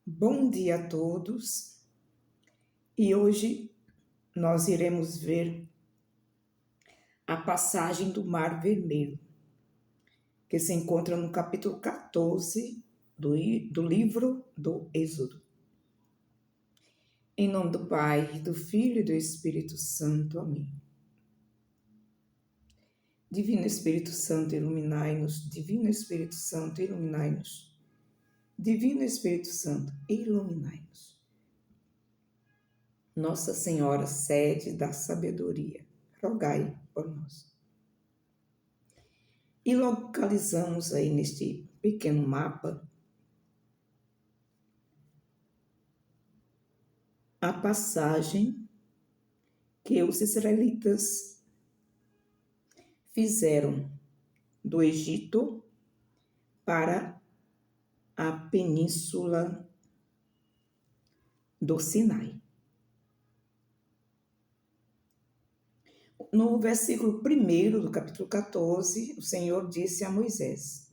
Bom dia a todos, e hoje nós iremos ver a passagem do Mar Vermelho, que se encontra no capítulo 14 do livro do Êxodo. Em nome do Pai, do Filho e do Espírito Santo. Amém. Divino Espírito Santo, iluminai-nos. Divino Espírito Santo, iluminai-nos. Divino Espírito Santo, iluminai-nos. Nossa Senhora, sede da sabedoria, rogai por nós. E localizamos aí neste pequeno mapa a passagem que os israelitas fizeram do Egito para a península do Sinai. No versículo 1 do capítulo 14, o Senhor disse a Moisés: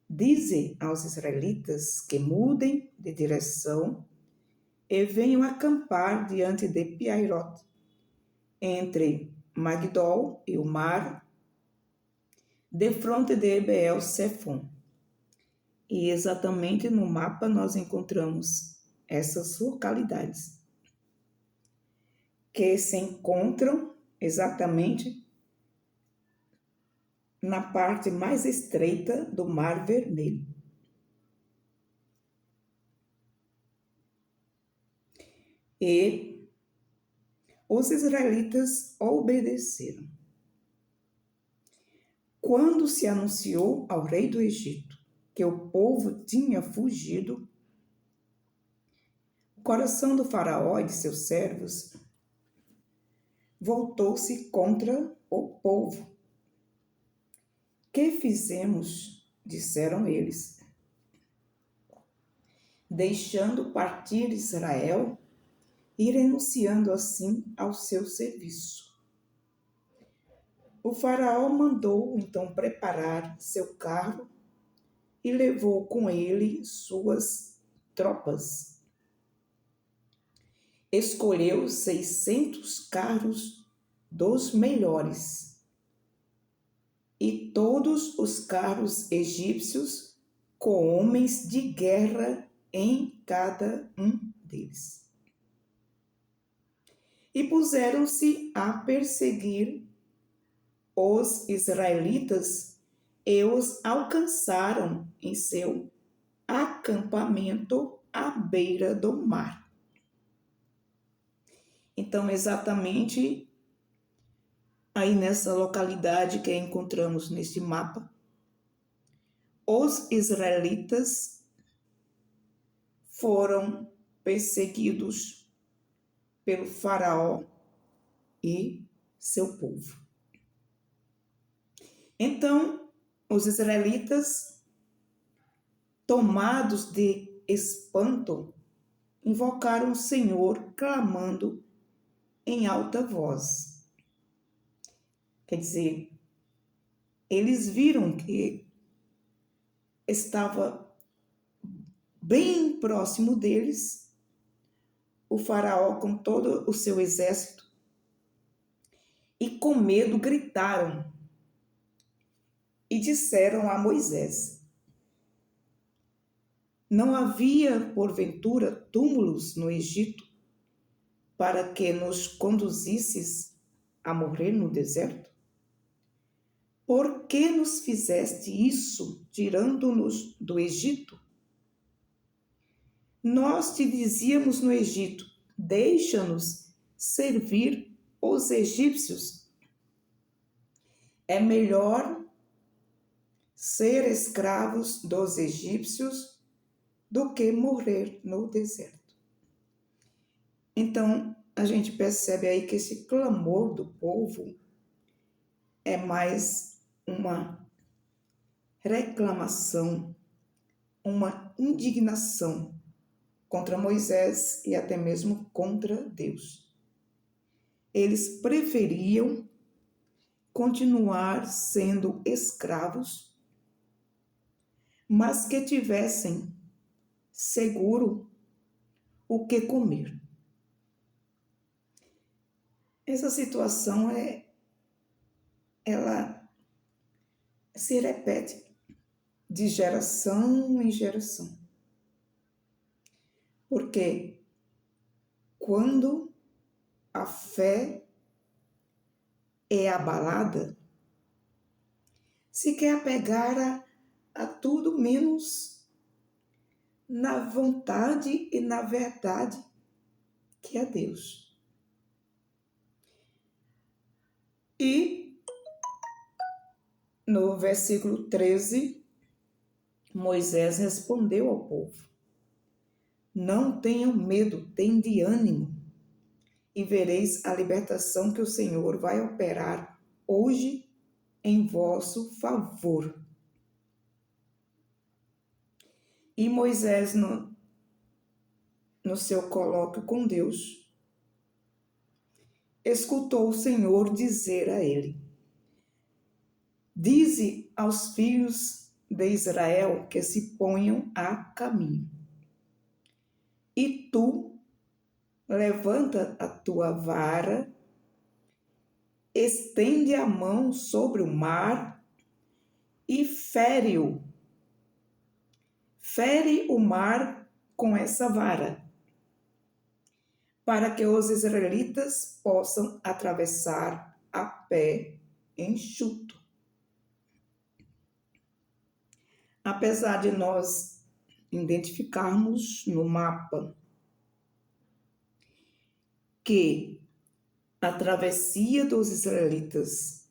Dize aos israelitas que mudem de direção e venham acampar diante de Piairote, entre Magdol e o mar, defronte de Ebeel-Sefon. E exatamente no mapa nós encontramos essas localidades, que se encontram exatamente na parte mais estreita do Mar Vermelho. E os israelitas obedeceram. Quando se anunciou ao rei do Egito que o povo tinha fugido, o coração do faraó e de seus servos voltou-se contra o povo. Que fizemos? Disseram eles, deixando partir Israel e renunciando assim ao seu serviço. O faraó mandou então preparar seu carro e levou com ele suas tropas. Escolheu 600 carros dos melhores e todos os carros egípcios com homens de guerra em cada um deles. E puseram-se a perseguir os israelitas e os alcançaram em seu acampamento à beira do mar. Então, exatamente aí nessa localidade que encontramos neste mapa, os israelitas foram perseguidos pelo faraó e seu povo. Então, os israelitas, tomados de espanto, invocaram o Senhor, clamando em alta voz. Quer dizer, eles viram que estava bem próximo deles o faraó com todo o seu exército, e com medo gritaram e disseram a Moisés: Não havia, porventura, túmulos no Egito para que nos conduzisses a morrer no deserto? Por que nos fizeste isso, tirando-nos do Egito? Nós te dizíamos no Egito: deixa-nos servir os egípcios. É melhor ser escravos dos egípcios do que morrer no deserto. Então, a gente percebe aí que esse clamor do povo é mais uma reclamação, uma indignação contra Moisés e até mesmo contra Deus. Eles preferiam continuar sendo escravos, mas que tivessem seguro o que comer. Essa situação ela se repete de geração em geração. Porque quando a fé é abalada, se quer apegar a tudo menos na vontade e na verdade que é Deus. E no versículo 13, Moisés respondeu ao povo: não tenham medo, tende ânimo, e vereis a libertação que o Senhor vai operar hoje em vosso favor. E Moisés, no seu colóquio com Deus, escutou o Senhor dizer a ele: dize aos filhos de Israel que se ponham a caminho. E tu levanta a tua vara, estende a mão sobre o mar e fere-o. Fere o mar com essa vara, para que os israelitas possam atravessar a pé enxuto. Apesar de nós identificarmos no mapa que a travessia dos israelitas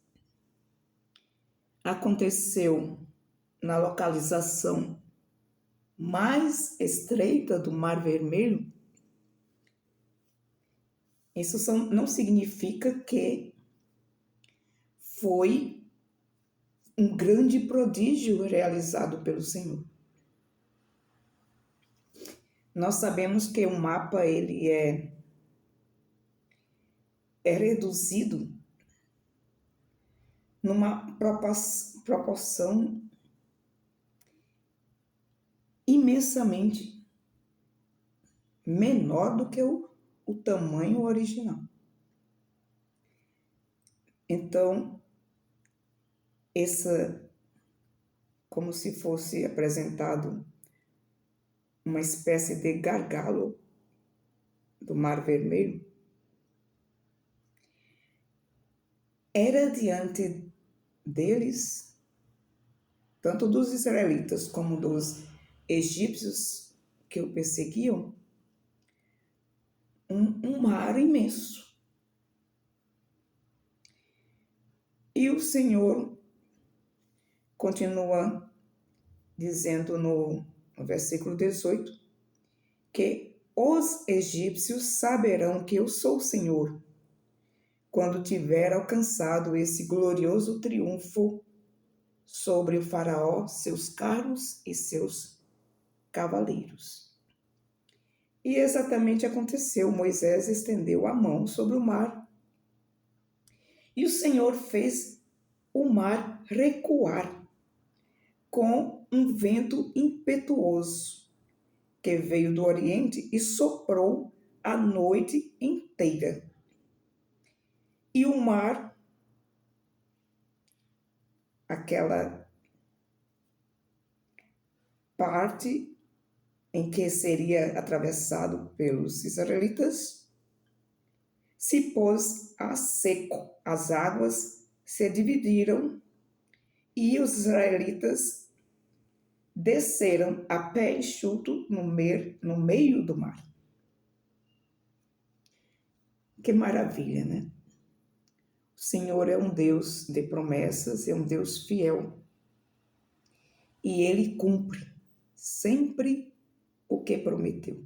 aconteceu na localização mais estreita do Mar Vermelho, isso não significa que foi um grande prodígio realizado pelo Senhor. Nós sabemos que o mapa ele é reduzido numa proporção imensamente menor do que o tamanho original. Então, como se fosse apresentado uma espécie de gargalo do Mar Vermelho, era diante deles, tanto dos israelitas como dos egípcios que o perseguiam, um mar imenso. E o Senhor continua dizendo no versículo 18 que os egípcios saberão que eu sou o Senhor quando tiver alcançado esse glorioso triunfo sobre o faraó, seus carros e seus cavaleiros. E exatamente aconteceu. Moisés estendeu a mão sobre o mar e o Senhor fez o mar recuar com um vento impetuoso que veio do Oriente e soprou a noite inteira. E o mar, aquela parte em que seria atravessado pelos israelitas, se pôs a seco. As águas se dividiram e os israelitas desceram a pé enxuto no meio do mar. Que maravilha, né? O Senhor é um Deus de promessas, é um Deus fiel. E Ele cumpre sempre o que prometeu.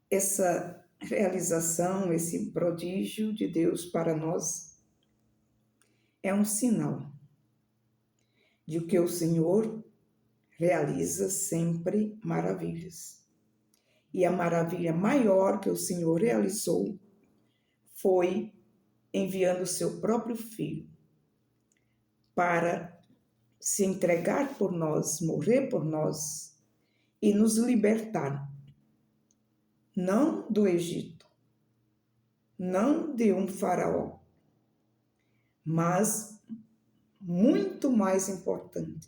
Essa realização, esse prodígio de Deus para nós é um sinal de que o Senhor realiza sempre maravilhas. E a maravilha maior que o Senhor realizou foi enviando o seu próprio Filho para se entregar por nós, morrer por nós e nos libertar, não do Egito, não de um faraó, mas muito mais importante,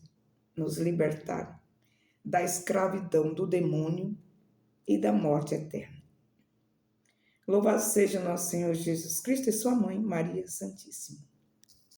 nos libertar da escravidão do demônio e da morte eterna. Louvado seja nosso Senhor Jesus Cristo e sua mãe, Maria Santíssima.